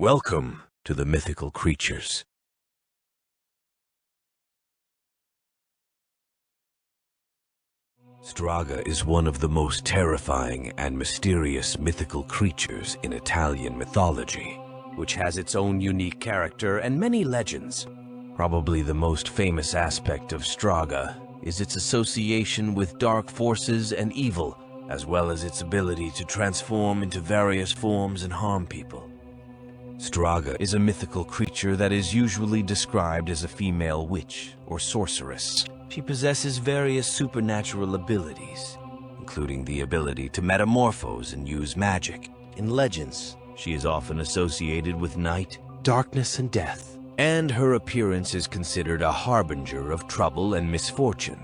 Welcome to the mythical creatures. Straga is one of the most terrifying and mysterious mythical creatures in Italian mythology, which has its own unique character and many legends. Probably the most famous aspect of Straga is its association with dark forces and evil, as well as its ability to transform into various forms and harm people. Straga is a mythical creature that is usually described as a female witch or sorceress. She possesses various supernatural abilities, including the ability to metamorphose and use magic. In legends, she is often associated with night, darkness, and death, and her appearance is considered a harbinger of trouble and misfortune.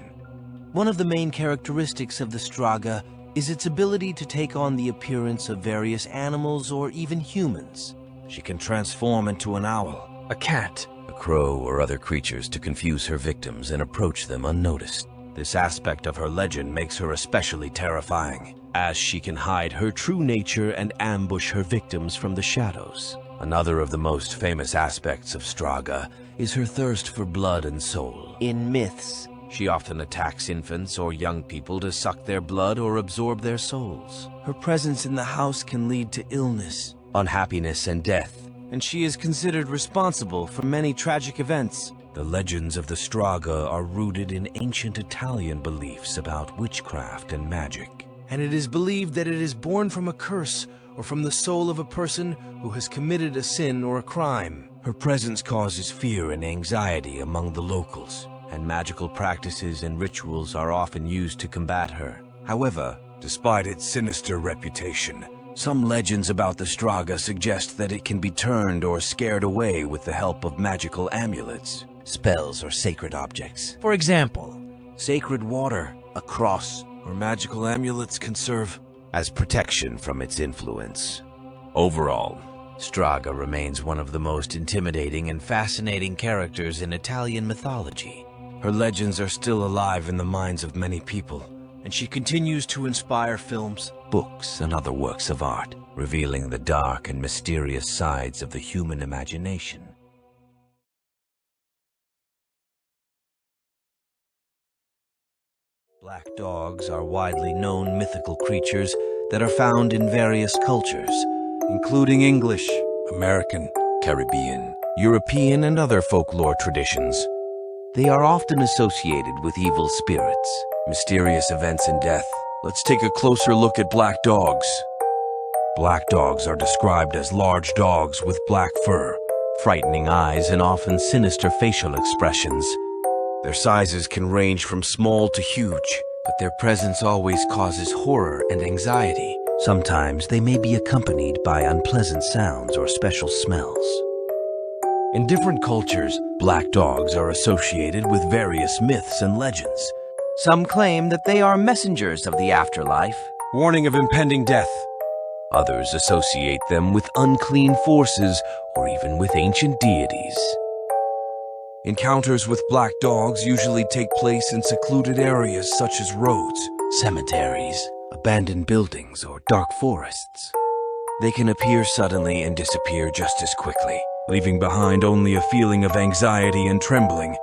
One of the main characteristics of the Straga is its ability to take on the appearance of various animals or even humans. She can transform into an owl, a cat, a crow, or other creatures to confuse her victims and approach them unnoticed. This aspect of her legend makes her especially terrifying, as she can hide her true nature and ambush her victims from the shadows. Another of the most famous aspects of Straga is her thirst for blood and soul. In myths, she often attacks infants or young people to suck their blood or absorb their souls. Her presence in the house can lead to illness, unhappiness, and death, and she is considered responsible for many tragic events. The legends of the Straga are rooted in ancient Italian beliefs about witchcraft and magic, and it is believed that it is born from a curse or from the soul of a person who has committed a sin or a crime. Her presence causes fear and anxiety among the locals, and magical practices and rituals are often used to combat her. However, despite its sinister reputation, some legends about the Straga suggest that it can be turned or scared away with the help of magical amulets, spells, or sacred objects. For example, sacred water, a cross, or magical amulets can serve as protection from its influence. Overall, Straga remains one of the most intimidating and fascinating characters in Italian mythology. Her legends are still alive in the minds of many people, and she continues to inspire films, books, and other works of art, revealing the dark and mysterious sides of the human imagination. Black dogs are widely known mythical creatures that are found in various cultures, including English, American, Caribbean, European, and other folklore traditions. They are often associated with evil spirits, mysterious events, and death. Let's take a closer look at black dogs. Black dogs are described as large dogs with black fur, frightening eyes, and often sinister facial expressions. Their sizes can range from small to huge, but their presence always causes horror and anxiety. Sometimes they may be accompanied by unpleasant sounds or special smells. In different cultures, black dogs are associated with various myths and legends. Some claim that they are messengers of the afterlife, warning of impending death. Others associate them with unclean forces or even with ancient deities. Encounters with black dogs usually take place in secluded areas such as roads, cemeteries, abandoned buildings, or dark forests. They can appear suddenly and disappear just as quickly, leaving behind only a feeling of anxiety and trembling.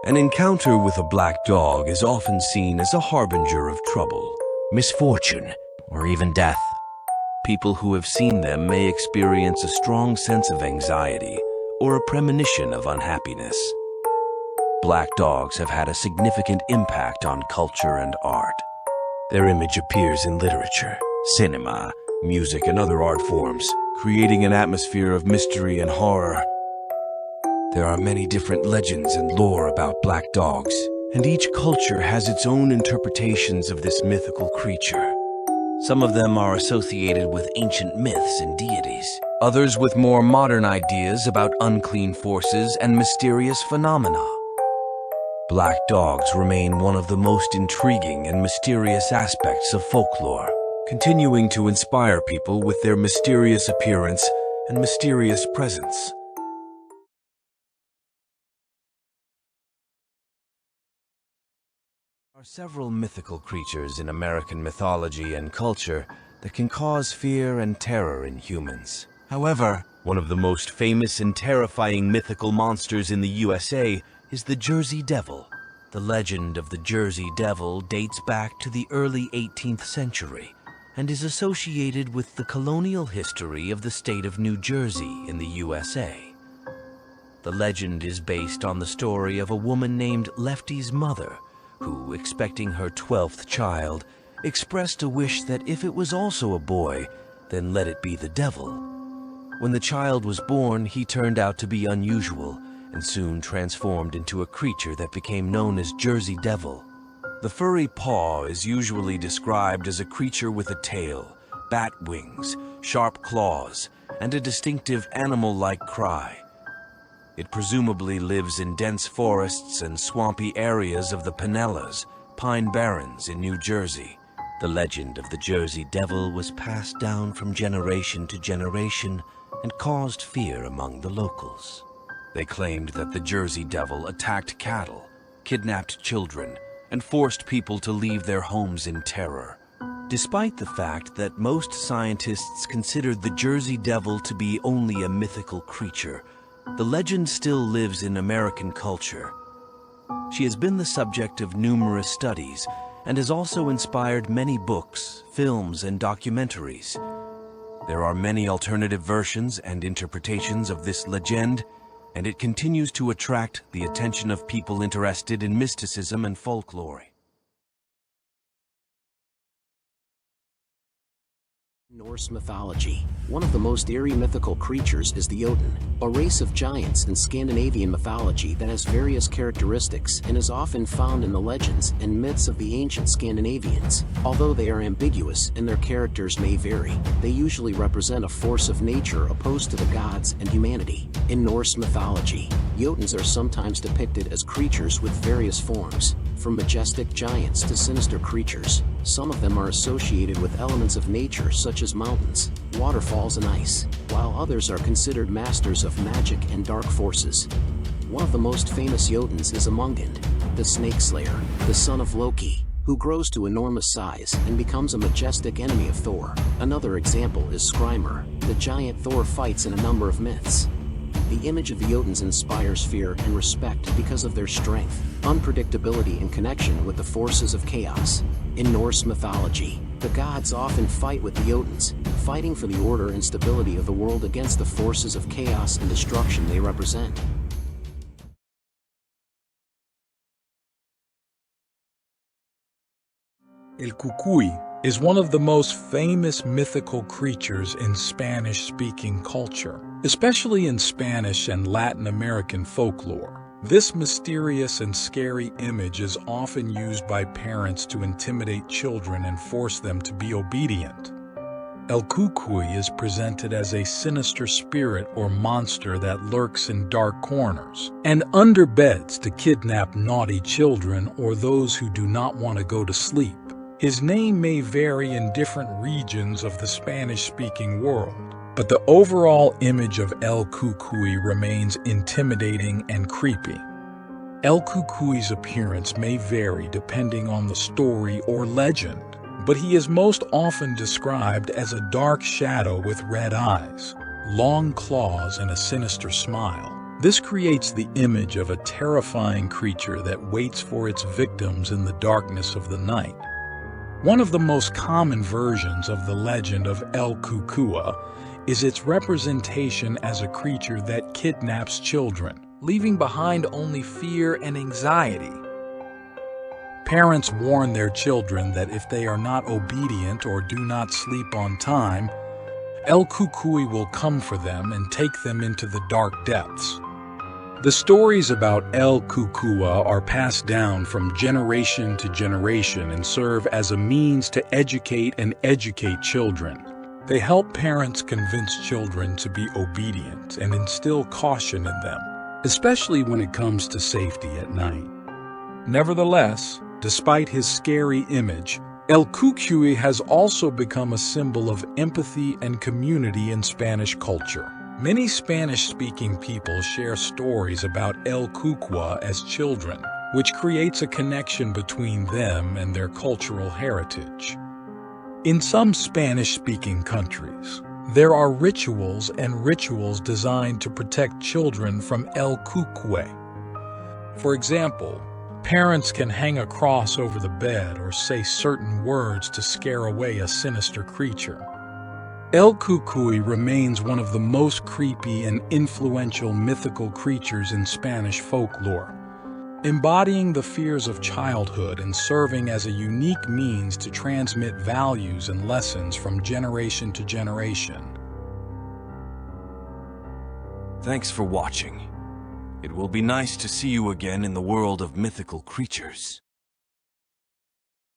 An encounter with a black dog is often seen as a harbinger of trouble, misfortune, or even death. People who have seen them may experience a strong sense of anxiety or a premonition of unhappiness. Black dogs have had a significant impact on culture and art. Their image appears in literature, cinema, music, and other art forms, creating an atmosphere of mystery and horror. There are many different legends and lore about black dogs, and each culture has its own interpretations of this mythical creature. Some of them are associated with ancient myths and deities, others with more modern ideas about unclean forces and mysterious phenomena. Black dogs remain one of the most intriguing and mysterious aspects of folklore, continuing to inspire people with their mysterious appearance and mysterious presence. There are several mythical creatures in American mythology and culture that can cause fear and terror in humans. However, One of the most famous and terrifying mythical monsters in the USA is the Jersey Devil. The legend of the Jersey Devil dates back to the early 18th century and is associated with the colonial history of the state of New Jersey in the USA. The legend is based on the story of a woman named Lefty's mother, who, expecting her 12th child, expressed a wish that if it was also a boy, then let it be the devil. When the child was born, he turned out to be unusual and soon transformed into a creature that became known as Jersey Devil. The furry paw is usually described as a creature with a tail, bat wings, sharp claws, and a distinctive animal-like cry. It presumably lives in dense forests and swampy areas of the Pinellas, Pine Barrens in New Jersey. The legend of the Jersey Devil was passed down from generation to generation and caused fear among the locals. They claimed that the Jersey Devil attacked cattle, kidnapped children, and forced people to leave their homes in terror. Despite the fact that most scientists considered the Jersey Devil to be only a mythical creature, the legend still lives in American culture. She has been the subject of numerous studies and has also inspired many books, films, and documentaries. There are many alternative versions and interpretations of this legend, and it continues to attract the attention of people interested in mysticism and folklore. Norse mythology. One of the most eerie mythical creatures is the Jotun, a race of giants in Scandinavian mythology that has various characteristics and is often found in the legends and myths of the ancient Scandinavians. Although they are ambiguous and their characters may vary, they usually represent a force of nature opposed to the gods and humanity. In Norse mythology, Jotuns are sometimes depicted as creatures with various forms, from majestic giants to sinister creatures. Some of them are associated with elements of nature such as mountains, waterfalls, and ice, while others are considered masters of magic and dark forces. One of the most famous Jotuns is Amungand, the snake slayer, the son of Loki, who grows to enormous size and becomes a majestic enemy of Thor. Another example is Skrymer, the giant Thor fights in a number of myths. The image of the Jotuns inspires fear and respect because of their strength, unpredictability, and connection with the forces of chaos. In Norse mythology, the gods often fight with the Jotuns, fighting for the order and stability of the world against the forces of chaos and destruction they represent. El cucuy is one of the most famous mythical creatures in Spanish-speaking culture, especially in Spanish and Latin American folklore. This mysterious and scary image is often used by parents to intimidate children and force them to be obedient. El cucuy is presented as a sinister spirit or monster that lurks in dark corners and under beds to kidnap naughty children or those who do not want to go to sleep. His name may vary in different regions of the Spanish-speaking world, but the overall image of El Cucuy remains intimidating and creepy. El Cucuy's appearance may vary depending on the story or legend, but he is most often described as a dark shadow with red eyes, long claws, and a sinister smile. This creates the image of a terrifying creature that waits for its victims in the darkness of the night. One of the most common versions of the legend of El Cucuy is its representation as a creature that kidnaps children, leaving behind only fear and anxiety. Parents warn their children that if they are not obedient or do not sleep on time, El Cucuy will come for them and take them into the dark depths. The stories about El Cucuy are passed down from generation to generation and serve as a means to educate and educate children. They help parents convince children to be obedient and instill caution in them, especially when it comes to safety at night. Nevertheless, despite his scary image, El Cucuy has also become a symbol of empathy and community in Spanish culture. Many Spanish-speaking people share stories about El Cucuy as children, which creates a connection between them and their cultural heritage. In some Spanish-speaking countries, There are rituals and rituals designed to protect children from el cucuy. For example, parents can hang a cross over the bed or say certain words to scare away a sinister creature. El cucuy remains one of the most creepy and influential mythical creatures in Spanish folklore, embodying the fears of childhood and serving as a unique means to transmit values and lessons from generation to generation. Thanks for watching. It will be nice to see you again in the world of mythical creatures.